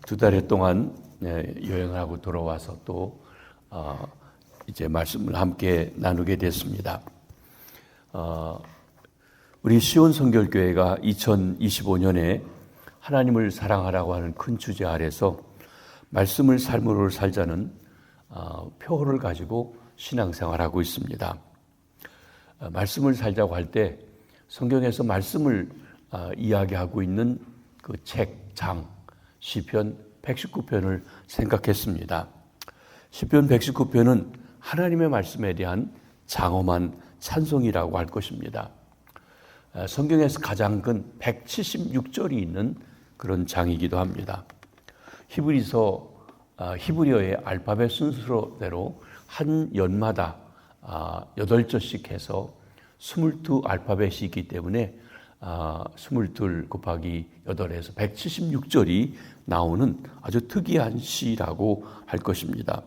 두 달 동안 여행을 하고 돌아와서 또 이제 말씀을 함께 나누게 됐습니다. 우리 시온 성결교회가 2025년에 하나님을 사랑하라고 하는 큰 주제 아래서 말씀을 삶으로 살자는 표어를 가지고 신앙생활하고 있습니다. 말씀을 살자고 할 때 성경에서 말씀을 이야기하고 있는 그 책, 장, 시편 119편을 생각했습니다. 시편 119편은 하나님의 말씀에 대한 장엄한 찬송이라고 할 것입니다. 성경에서 가장 긴 176절이 있는 그런 장이기도 합니다. 히브리어의 알파벳 순서대로 한 연마다 8절씩 해서 22 알파벳이 있기 때문에 22 곱하기 8에서 176절이 나오는 아주 특이한 시라고 할 것입니다.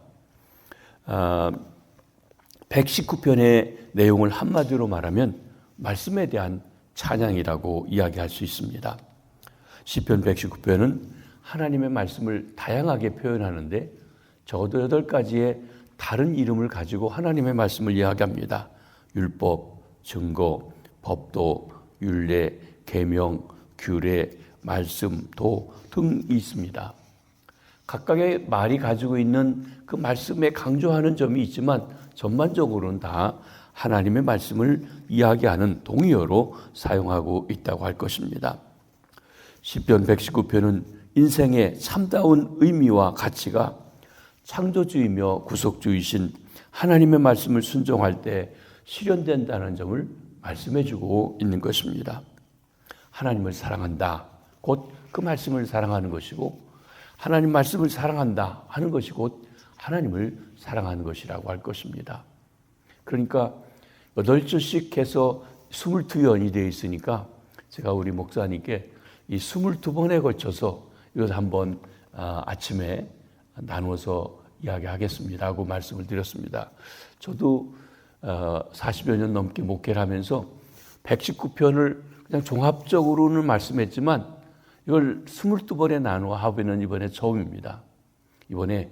119편의 내용을 한마디로 말하면 말씀에 대한 찬양이라고 이야기할 수 있습니다. 시편 119편은 하나님의 말씀을 다양하게 표현하는데 적어도 8가지의 다른 이름을 가지고 하나님의 말씀을 이야기합니다. 율법, 증거, 법도, 율례, 계명, 규례, 말씀, 도 등이 있습니다. 각각의 말이 가지고 있는 그 말씀에 강조하는 점이 있지만 전반적으로는 다 하나님의 말씀을 이야기하는 동의어로 사용하고 있다고 할 것입니다. 시편 119편은 인생의 참다운 의미와 가치가 창조주이며 구속주이신 하나님의 말씀을 순종할 때 실현된다는 점을 말씀해주고 있는 것입니다. 하나님을 사랑한다. 곧 그 말씀을 사랑하는 것이고 하나님 말씀을 사랑한다 하는 것이 곧 하나님을 사랑하는 것이라고 할 것입니다. 그러니까 8절씩 해서 22연이 되어 있으니까 제가 우리 목사님께 이 22번에 걸쳐서 이것을 한번 아침에 나누어서 이야기하겠습니다 하고 말씀을 드렸습니다. 저도 40여 년 넘게 목회를 하면서 119편을 그냥 종합적으로는 말씀했지만 이걸 22번에 나누어 하기는 이번에 처음입니다. 이번에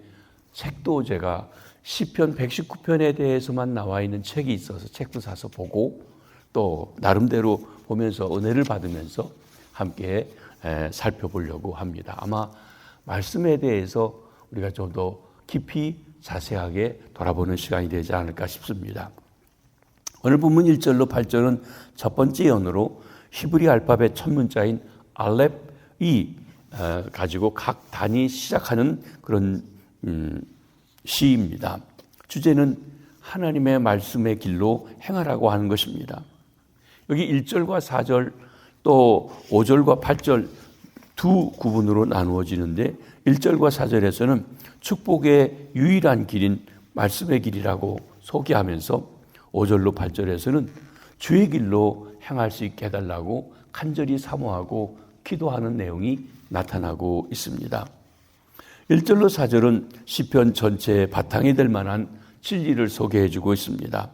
책도 제가 시편 119편에 대해서만 나와 있는 책이 있어서 책도 사서 보고 또 나름대로 보면서 은혜를 받으면서 함께 살펴보려고 합니다. 아마 말씀에 대해서 우리가 좀 더 깊이 자세하게 돌아보는 시간이 되지 않을까 싶습니다. 오늘 본문 1절로 8절은 첫 번째 연으로 히브리 알파벳 첫 문자인 알렙이 가지고 각 단이 시작하는 그런 시입니다. 주제는 하나님의 말씀의 길로 행하라고 하는 것입니다. 여기 1절과 4절 또 5절과 8절 두 구분으로 나누어지는데 1절과 4절에서는 축복의 유일한 길인 말씀의 길이라고 소개하면서 5절로 8절에서는 주의 길로 행할 수 있게 해달라고 간절히 사모하고 기도하는 내용이 나타나고 있습니다. 1절로 4절은 시편 전체의 바탕이 될 만한 진리를 소개해주고 있습니다.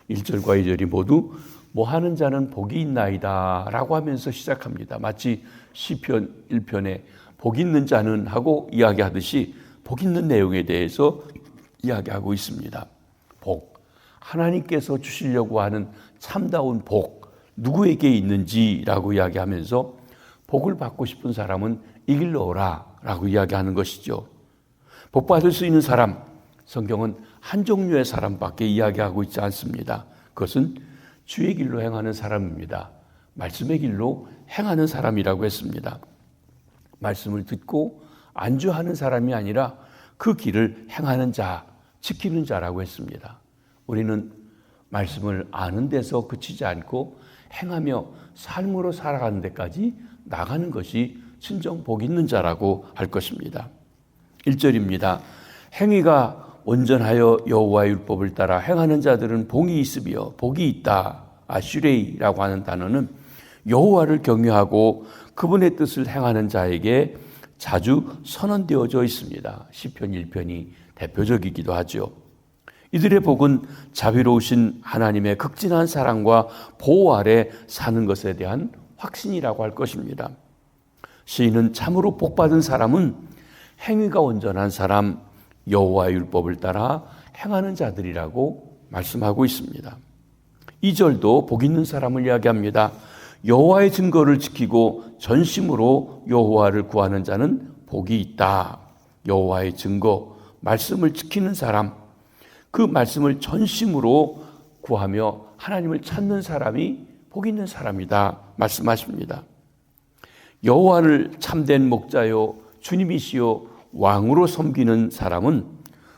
1절과 2절이 모두 뭐 하는 자는 복이 있나이다 라고 하면서 시작합니다. 마치 시편 1편에 복 있는 자는 하고 이야기하듯이 복 있는 내용에 대해서 이야기하고 있습니다. 복, 하나님께서 주시려고 하는 참다운 복, 누구에게 있는지라고 이야기하면서 복을 받고 싶은 사람은 이 길로 오라 라고 이야기하는 것이죠. 복 받을 수 있는 사람, 성경은 한 종류의 사람밖에 이야기하고 있지 않습니다. 그것은 주의 길로 행하는 사람입니다. 말씀의 길로 행하는 사람이라고 했습니다. 말씀을 듣고 안주하는 사람이 아니라 그 길을 행하는 자, 지키는 자라고 했습니다. 우리는 말씀을 아는 데서 그치지 않고 행하며 삶으로 살아가는 데까지 나가는 것이 진정 복 있는 자라고 할 것입니다. 1절입니다. 행위가 온전하여 여호와의 율법을 따라 행하는 자들은 복이 있으며 복이 있다. 아슈레이라고 하는 단어는 여호와를 경외하고 그분의 뜻을 행하는 자에게 자주 선언되어져 있습니다. 시편 1편이 대표적이기도 하죠. 이들의 복은 자비로우신 하나님의 극진한 사랑과 보호 아래 사는 것에 대한 확신이라고 할 것입니다. 시인은 참으로 복받은 사람은 행위가 온전한 사람, 여호와의 율법을 따라 행하는 자들이라고 말씀하고 있습니다. 2절도 복 있는 사람을 이야기합니다. 여호와의 증거를 지키고 전심으로 여호와를 구하는 자는 복이 있다. 여호와의 증거, 말씀을 지키는 사람, 그 말씀을 전심으로 구하며 하나님을 찾는 사람이 복 있는 사람이다 말씀하십니다. 여호와를 참된 목자요 주님이시요 왕으로 섬기는 사람은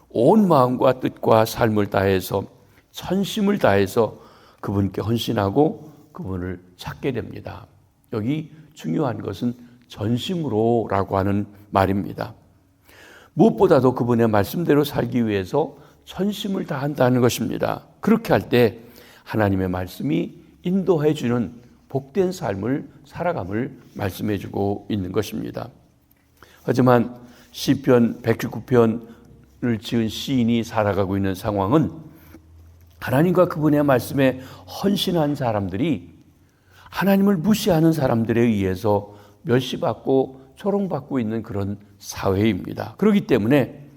온 마음과 뜻과 삶을 다해서 전심을 다해서 그분께 헌신하고 그분을 찾게 됩니다. 여기 중요한 것은 전심으로라고 하는 말입니다. 무엇보다도 그분의 말씀대로 살기 위해서 전심을 다한다는 것입니다. 그렇게 할 때 하나님의 말씀이 인도해 주는 복된 삶을 살아감을 말씀해 주고 있는 것입니다. 하지만 시편 119편을 지은 시인이 살아가고 있는 상황은 하나님과 그분의 말씀에 헌신한 사람들이 하나님을 무시하는 사람들에 의해서 멸시받고 조롱받고 있는 그런 사회입니다. 그렇기 때문에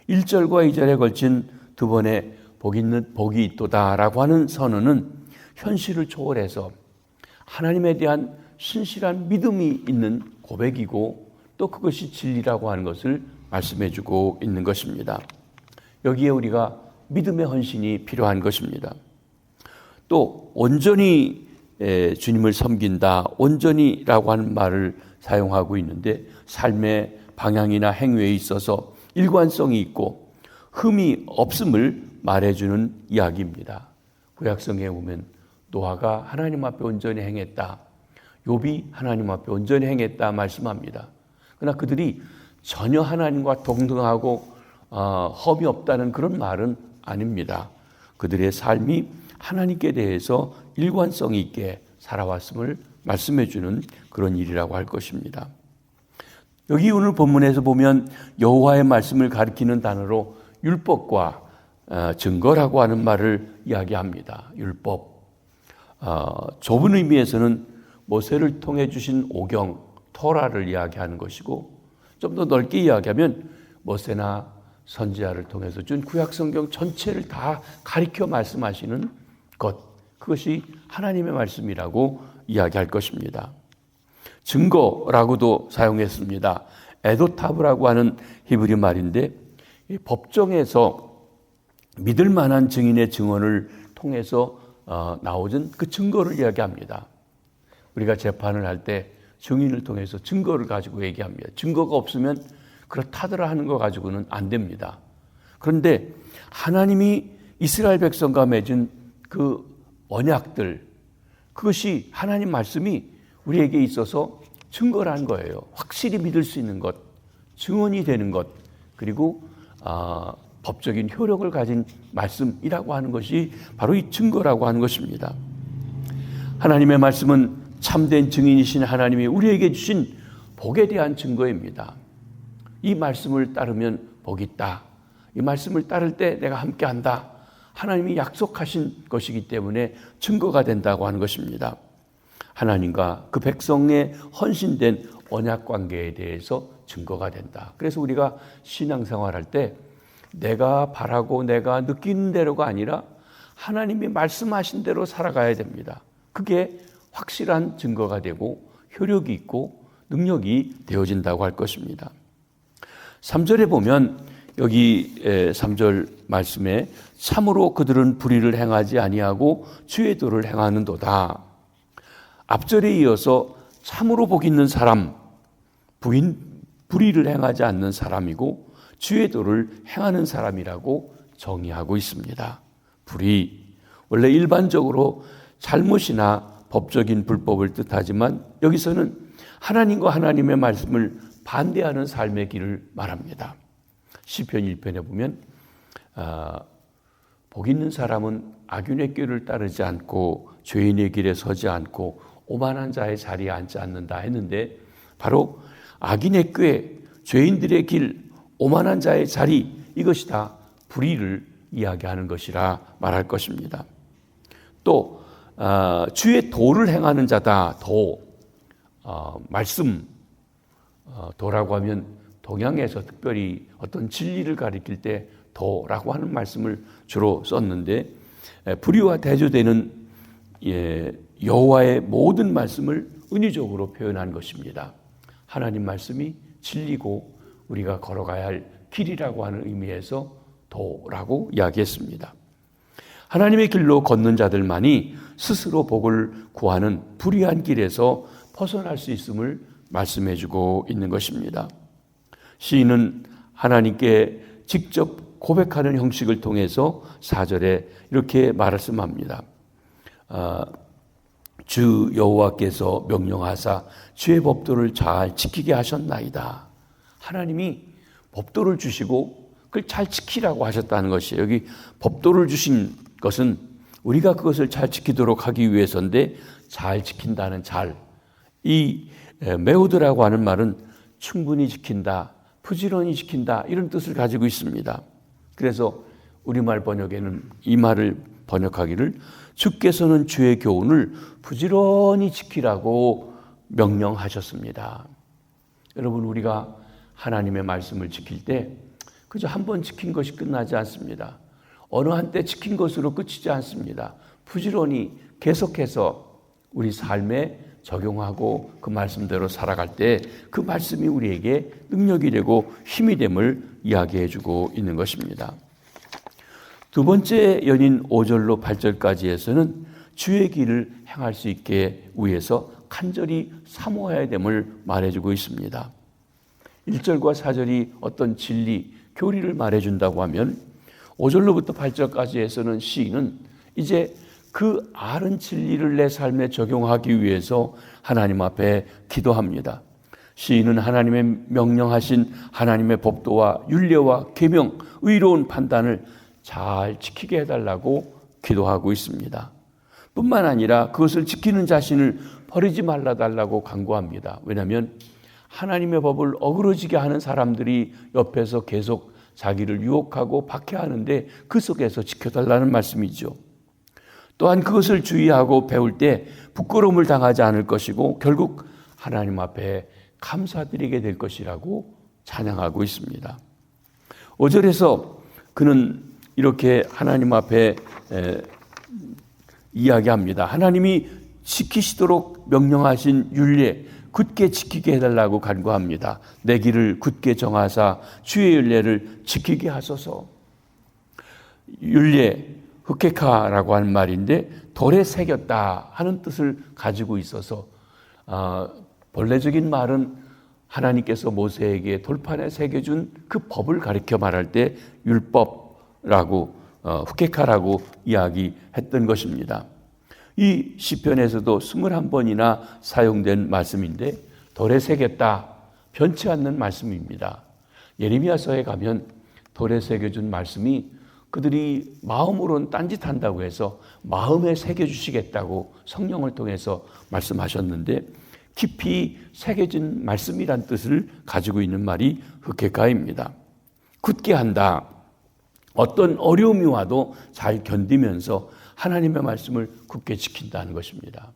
1절과 2절에 걸친 두 번의 복이 있도다라고 하는 선언은 현실을 초월해서 하나님에 대한 신실한 믿음이 있는 고백이고 또 그것이 진리라고 하는 것을 말씀해 주고 있는 것입니다. 여기에 우리가 믿음의 헌신이 필요한 것입니다. 또 온전히 주님을 섬긴다, 온전히라고 하는 말을 사용하고 있는데 삶의 방향이나 행위에 있어서 일관성이 있고 흠이 없음을 말해주는 이야기입니다. 구약성에 보면 노아가 하나님 앞에 온전히 행했다, 욥이 하나님 앞에 온전히 행했다 말씀합니다. 그러나 그들이 전혀 하나님과 동등하고 험이 없다는 그런 말은 아닙니다. 그들의 삶이 하나님께 대해서 일관성이 있게 살아왔음을 말씀해 주는 그런 일이라고 할 것입니다. 여기 오늘 본문에서 보면 여호와의 말씀을 가리키는 단어로 율법과 증거라고 하는 말을 이야기합니다. 율법. 좁은 의미에서는 모세를 통해 주신 오경, 토라를 이야기하는 것이고 좀 더 넓게 이야기하면 모세나 선지자를 통해서 준 구약성경 전체를 다 가리켜 말씀하시는 것, 그것이 하나님의 말씀이라고 이야기할 것입니다. 증거라고도 사용했습니다. 에도타브라고 하는 히브리 말인데 법정에서 믿을 만한 증인의 증언을 통해서 나오는 그 증거를 이야기합니다. 우리가 재판을 할 때 증인을 통해서 증거를 가지고 얘기합니다. 증거가 없으면 그렇다더라 하는 거 가지고는 안 됩니다. 그런데 하나님이 이스라엘 백성과 맺은 그 언약들, 그것이 하나님 말씀이 우리에게 있어서 증거라는 거예요. 확실히 믿을 수 있는 것, 증언이 되는 것, 그리고 법적인 효력을 가진 말씀이라고 하는 것이 바로 이 증거라고 하는 것입니다. 하나님의 말씀은 참된 증인이신 하나님이 우리에게 주신 복에 대한 증거입니다. 이 말씀을 따르면 복이 있다. 이 말씀을 따를 때 내가 함께한다. 하나님이 약속하신 것이기 때문에 증거가 된다고 하는 것입니다. 하나님과 그 백성의 헌신된 언약 관계에 대해서 증거가 된다. 그래서 우리가 신앙생활할 때 내가 바라고 내가 느끼는 대로가 아니라 하나님이 말씀하신 대로 살아가야 됩니다. 그게 확실한 증거가 되고 효력이 있고 능력이 되어진다고 할 것입니다. 3절에 보면 여기 3절 말씀에 참으로 그들은 불의를 행하지 아니하고 주의 도를 행하는도다. 앞절에 이어서 참으로 복 있는 사람, 불의를 행하지 않는 사람이고 주의 도를 행하는 사람이라고 정의하고 있습니다. 불의, 원래 일반적으로 잘못이나 법적인 불법을 뜻하지만 여기서는 하나님과 하나님의 말씀을 반대하는 삶의 길을 말합니다. 시편 1편에 보면 복 있는 사람은 악인의 길을 따르지 않고 죄인의 길에 서지 않고 오만한 자의 자리에 앉지 않는다 했는데 바로 악인의 꾀, 죄인들의 길, 오만한 자의 자리, 이것이 다 불의를 이야기하는 것이라 말할 것입니다. 또 주의 도를 행하는 자다. 도, 말씀, 도라고 하면 동양에서 특별히 어떤 진리를 가리킬 때 도라고 하는 말씀을 주로 썼는데, 불의와 대조되는 여호와의 모든 말씀을 은유적으로 표현한 것입니다. 하나님 말씀이 진리고 우리가 걸어가야 할 길이라고 하는 의미에서 도라고 이야기했습니다. 하나님의 길로 걷는 자들만이 스스로 복을 구하는 불의한 길에서 벗어날 수 있음을 말씀해 주고 있는 것입니다. 시인은 하나님께 직접 고백하는 형식을 통해서 4절에 이렇게 말씀합니다. 주 여호와께서 명령하사 주의 법도를 잘 지키게 하셨나이다. 하나님이 법도를 주시고 그걸 잘 지키라고 하셨다는 것이에요. 여기 법도를 주신 것은 우리가 그것을 잘 지키도록 하기 위해서인데, 잘 지킨다는 잘, 이 메우드라고 하는 말은 충분히 지킨다, 부지런히 지킨다, 이런 뜻을 가지고 있습니다. 그래서 우리말 번역에는 이 말을 번역하기를 주께서는 주의 교훈을 부지런히 지키라고 명령하셨습니다. 여러분, 우리가 하나님의 말씀을 지킬 때 그저 한 번 지킨 것이 끝나지 않습니다. 어느 한때 지킨 것으로 끝이지 않습니다. 부지런히 계속해서 우리 삶에 적용하고 그 말씀대로 살아갈 때 그 말씀이 우리에게 능력이 되고 힘이 됨을 이야기해 주고 있는 것입니다. 두 번째 연인 5절로 8절까지에서는 주의 길을 행할 수 있게 위해서 간절히 사모해야 됨을 말해주고 있습니다. 1절과 4절이 어떤 진리, 교리를 말해준다고 하면 5절로부터 8절까지에서는 시인은 이제 그 아는 진리를 내 삶에 적용하기 위해서 하나님 앞에 기도합니다. 시인은 하나님의 명령하신 하나님의 법도와 율례와 계명, 의로운 판단을 잘 지키게 해달라고 기도하고 있습니다. 뿐만 아니라 그것을 지키는 자신을 버리지 말라달라고 간구합니다. 왜냐하면 하나님의 법을 어그러지게 하는 사람들이 옆에서 계속 자기를 유혹하고 박해하는데 그 속에서 지켜달라는 말씀이죠. 또한 그것을 주의하고 배울 때 부끄러움을 당하지 않을 것이고 결국 하나님 앞에 감사드리게 될 것이라고 찬양하고 있습니다. 5절에서 그는 이렇게 하나님 앞에 이야기합니다. 하나님이 지키시도록 명령하신 율례 굳게 지키게 해달라고 간구합니다. 내 길을 굳게 정하사 주의 율례를 지키게 하소서. 율례, 흑케카라고 하는 말인데 돌에 새겼다 하는 뜻을 가지고 있어서 본래적인 말은 하나님께서 모세에게 돌판에 새겨준 그 법을 가리켜 말할 때 율법라고 흑케카라고 이야기했던 것입니다. 이 시편에서도 21번이나 사용된 말씀인데 돌에 새겼다, 변치 않는 말씀입니다. 예레미야서에 가면 돌에 새겨준 말씀이 그들이 마음으로는 딴짓한다고 해서 마음에 새겨주시겠다고 성령을 통해서 말씀하셨는데 깊이 새겨진 말씀이란 뜻을 가지고 있는 말이 흑케카입니다. 굳게 한다. 어떤 어려움이 와도 잘 견디면서 하나님의 말씀을 굳게 지킨다는 것입니다.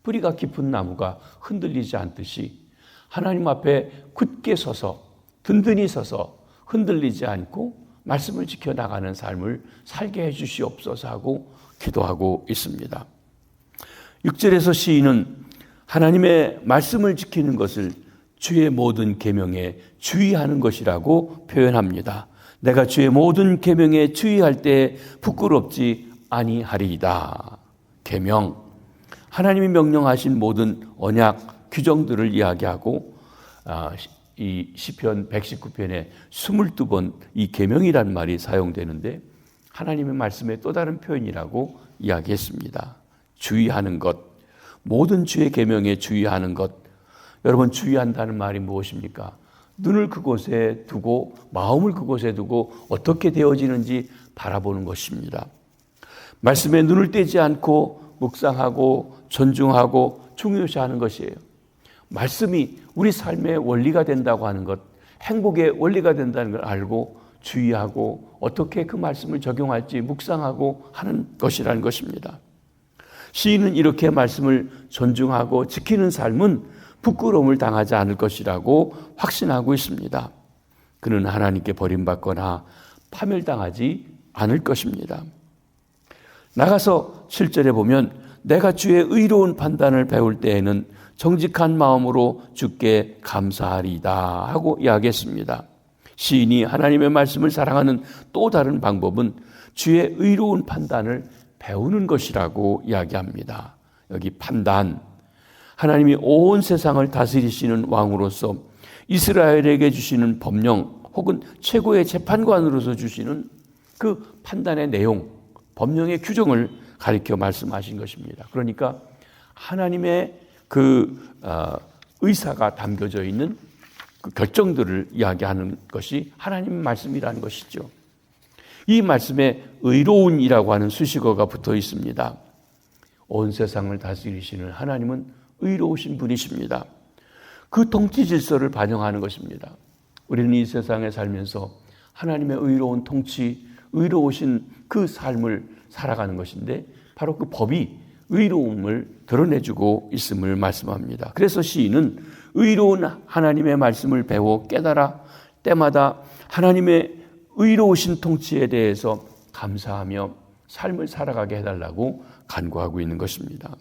뿌리가 깊은 나무가 흔들리지 않듯이 하나님 앞에 굳게 서서 든든히 서서 흔들리지 않고 말씀을 지켜나가는 삶을 살게 해주시옵소서 하고 기도하고 있습니다. 6절에서 시인은 하나님의 말씀을 지키는 것을 주의 모든 계명에 주의하는 것이라고 표현합니다. 내가 주의 모든 계명에 주의할 때 부끄럽지 아니하리이다. 계명, 하나님이 명령하신 모든 언약, 규정들을 이야기하고 이 시편 119편에 22번 이 계명이란 말이 사용되는데 하나님의 말씀의 또 다른 표현이라고 이야기했습니다. 주의하는 것, 모든 주의 계명에 주의하는 것. 여러분, 주의한다는 말이 무엇입니까? 눈을 그곳에 두고 마음을 그곳에 두고 어떻게 되어지는지 바라보는 것입니다. 말씀에 눈을 떼지 않고 묵상하고 존중하고 중요시하는 것이에요. 말씀이 우리 삶의 원리가 된다고 하는 것, 행복의 원리가 된다는 걸 알고 주의하고 어떻게 그 말씀을 적용할지 묵상하고 하는 것이라는 것입니다. 시인은 이렇게 말씀을 존중하고 지키는 삶은 부끄러움을 당하지 않을 것이라고 확신하고 있습니다. 그는 하나님께 버림받거나 파멸당하지 않을 것입니다. 나가서 7절에 보면 내가 주의 의로운 판단을 배울 때에는 정직한 마음으로 주께 감사하리이다 하고 이야기했습니다. 시인이 하나님의 말씀을 사랑하는 또 다른 방법은 주의 의로운 판단을 배우는 것이라고 이야기합니다. 여기 판단, 하나님이 온 세상을 다스리시는 왕으로서 이스라엘에게 주시는 법령 혹은 최고의 재판관으로서 주시는 그 판단의 내용, 법령의 규정을 가리켜 말씀하신 것입니다. 그러니까 하나님의 의사가 담겨져 있는 그 결정들을 이야기하는 것이 하나님의 말씀이라는 것이죠. 이 말씀에 의로운이라고 하는 수식어가 붙어 있습니다. 온 세상을 다스리시는 하나님은 의로우신 분이십니다. 그 통치 질서를 반영하는 것입니다. 우리는 이 세상에 살면서 하나님의 의로운 통치, 의로우신 그 삶을 살아가는 것인데 바로 그 법이 의로움을 드러내주고 있음을 말씀합니다. 그래서 시인은 의로운 하나님의 말씀을 배워 깨달아 때마다 하나님의 의로우신 통치에 대해서 감사하며 삶을 살아가게 해달라고 간구하고 있는 것입니다.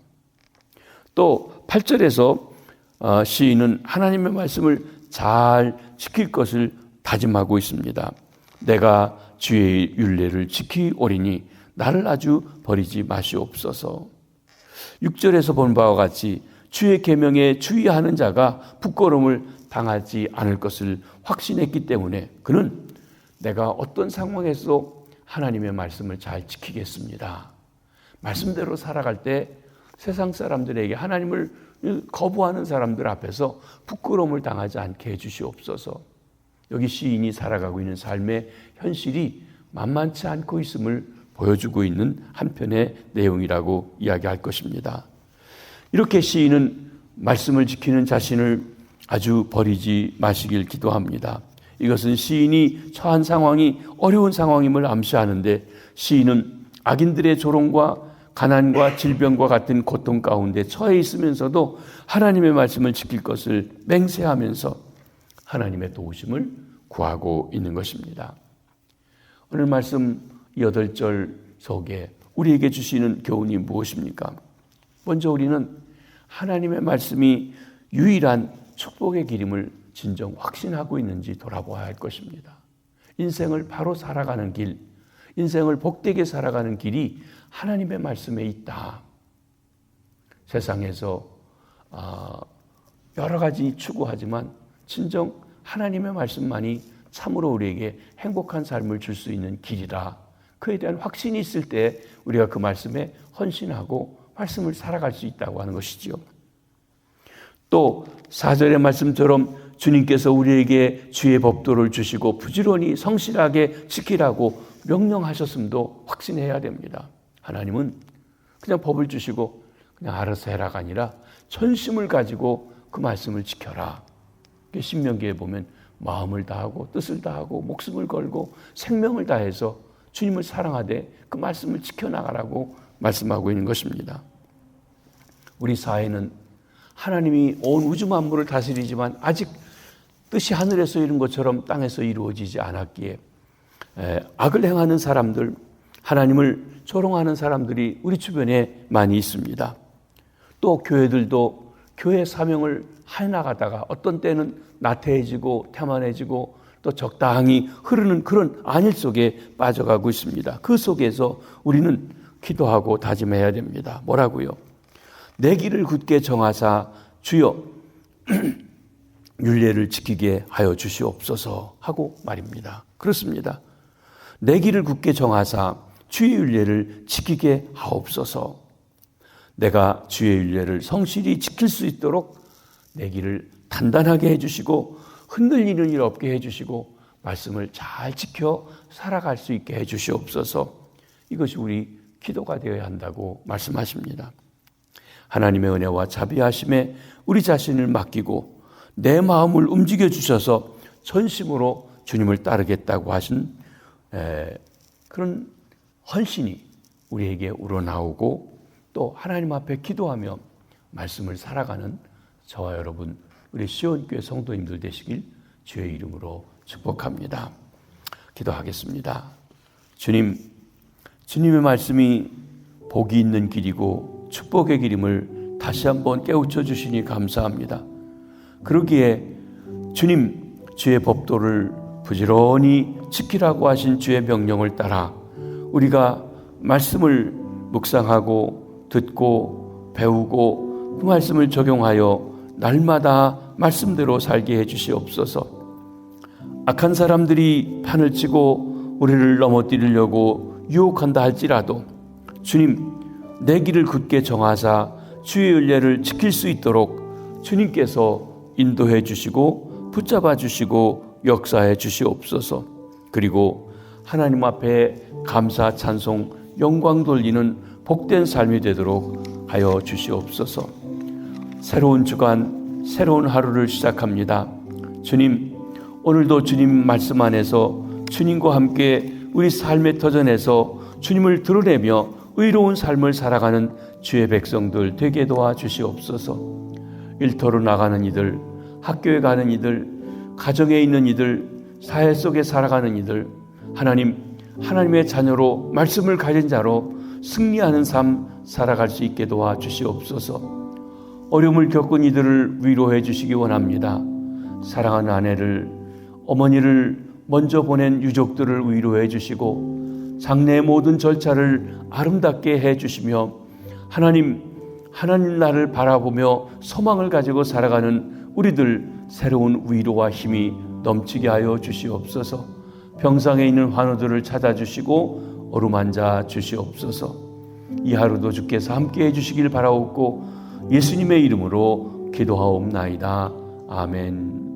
또 8절에서 시인은 하나님의 말씀을 잘 지킬 것을 다짐하고 있습니다. 내가 주의 율례를 지키오리니 나를 아주 버리지 마시옵소서. 6절에서 본 바와 같이 주의 계명에 주의하는 자가 부끄러움을 당하지 않을 것을 확신했기 때문에 그는 내가 어떤 상황에서 하나님의 말씀을 잘 지키겠습니다. 말씀대로 살아갈 때 세상 사람들에게 하나님을 거부하는 사람들 앞에서 부끄러움을 당하지 않게 해주시옵소서. 여기 시인이 살아가고 있는 삶의 현실이 만만치 않고 있음을 보여주고 있는 한편의 내용이라고 이야기할 것입니다. 이렇게 시인은 말씀을 지키는 자신을 아주 버리지 마시길 기도합니다. 이것은 시인이 처한 상황이 어려운 상황임을 암시하는데 시인은 악인들의 조롱과 가난과 질병과 같은 고통 가운데 처해 있으면서도 하나님의 말씀을 지킬 것을 맹세하면서 하나님의 도우심을 구하고 있는 것입니다. 오늘 말씀 8절 속에 우리에게 주시는 교훈이 무엇입니까? 먼저 우리는 하나님의 말씀이 유일한 축복의 길임을 진정 확신하고 있는지 돌아보아야 할 것입니다. 인생을 바로 살아가는 길, 인생을 복되게 살아가는 길이 하나님의 말씀에 있다. 세상에서 여러 가지 추구하지만 진정 하나님의 말씀만이 참으로 우리에게 행복한 삶을 줄 수 있는 길이다. 그에 대한 확신이 있을 때 우리가 그 말씀에 헌신하고 말씀을 살아갈 수 있다고 하는 것이지요. 또 4절의 말씀처럼 주님께서 우리에게 주의 법도를 주시고 부지런히 성실하게 지키라고 명령하셨음도 확신해야 됩니다. 하나님은 그냥 법을 주시고 그냥 알아서 해라가 아니라 전심을 가지고 그 말씀을 지켜라. 신명기에 보면 마음을 다하고 뜻을 다하고 목숨을 걸고 생명을 다해서 주님을 사랑하되 그 말씀을 지켜나가라고 말씀하고 있는 것입니다. 우리 사회는 하나님이 온 우주 만물을 다스리지만 아직 뜻이 하늘에서 이룬 것처럼 땅에서 이루어지지 않았기에 악을 행하는 사람들, 하나님을 조롱하는 사람들이 우리 주변에 많이 있습니다. 또 교회들도 교회 사명을 해나가다가 어떤 때는 나태해지고 태만해지고 또 적당히 흐르는 그런 안일 속에 빠져가고 있습니다. 그 속에서 우리는 기도하고 다짐해야 됩니다. 뭐라고요? 내 길을 굳게 정하사 주여 율례를 지키게 하여 주시옵소서 하고 말입니다. 그렇습니다. 내 길을 굳게 정하사 주의 율례를 지키게 하옵소서. 내가 주의 율례를 성실히 지킬 수 있도록 내 길을 단단하게 해주시고 흔들리는 일 없게 해주시고 말씀을 잘 지켜 살아갈 수 있게 해주시옵소서. 이것이 우리 기도가 되어야 한다고 말씀하십니다. 하나님의 은혜와 자비하심에 우리 자신을 맡기고 내 마음을 움직여 주셔서 전심으로 주님을 따르겠다고 하신 그런 헌신이 우리에게 우러나오고 또 하나님 앞에 기도하며 말씀을 살아가는 저와 여러분 우리 시온교회 성도님들 되시길 주의 이름으로 축복합니다. 기도하겠습니다. 주님, 주님의 말씀이 복이 있는 길이고 축복의 길임을 다시 한번 깨우쳐 주시니 감사합니다. 그러기에 주님, 주의 법도를 부지런히 지키라고 하신 주의 명령을 따라 우리가 말씀을 묵상하고 듣고 배우고 그 말씀을 적용하여 날마다 말씀대로 살게 해주시옵소서. 악한 사람들이 판을 치고 우리를 넘어뜨리려고 유혹한다 할지라도 주님, 내 길을 굳게 정하사 주의 은혜를 지킬 수 있도록 주님께서 인도해 주시고 붙잡아 주시고 역사해 주시옵소서. 그리고 하나님 앞에 감사, 찬송, 영광 돌리는 복된 삶이 되도록 하여 주시옵소서. 새로운 주간, 새로운 하루를 시작합니다. 주님, 오늘도 주님 말씀 안에서 주님과 함께 우리 삶의 터전에서 주님을 드러내며 의로운 삶을 살아가는 주의 백성들 되게 도와주시옵소서. 일터로 나가는 이들, 학교에 가는 이들, 가정에 있는 이들, 사회 속에 살아가는 이들, 하나님의 자녀로 말씀을 가진 자로 승리하는 삶 살아갈 수 있게 도와주시옵소서. 어려움을 겪은 이들을 위로해 주시기 원합니다. 사랑하는 아내를, 어머니를 먼저 보낸 유족들을 위로해 주시고 장래의 모든 절차를 아름답게 해 주시며 하나님 나를 바라보며 소망을 가지고 살아가는 우리들 새로운 위로와 힘이 넘치게 하여 주시옵소서. 병상에 있는 환우들을 찾아주시고 어루만져 주시옵소서. 이 하루도 주께서 함께해 주시길 바라옵고 예수님의 이름으로 기도하옵나이다. 아멘.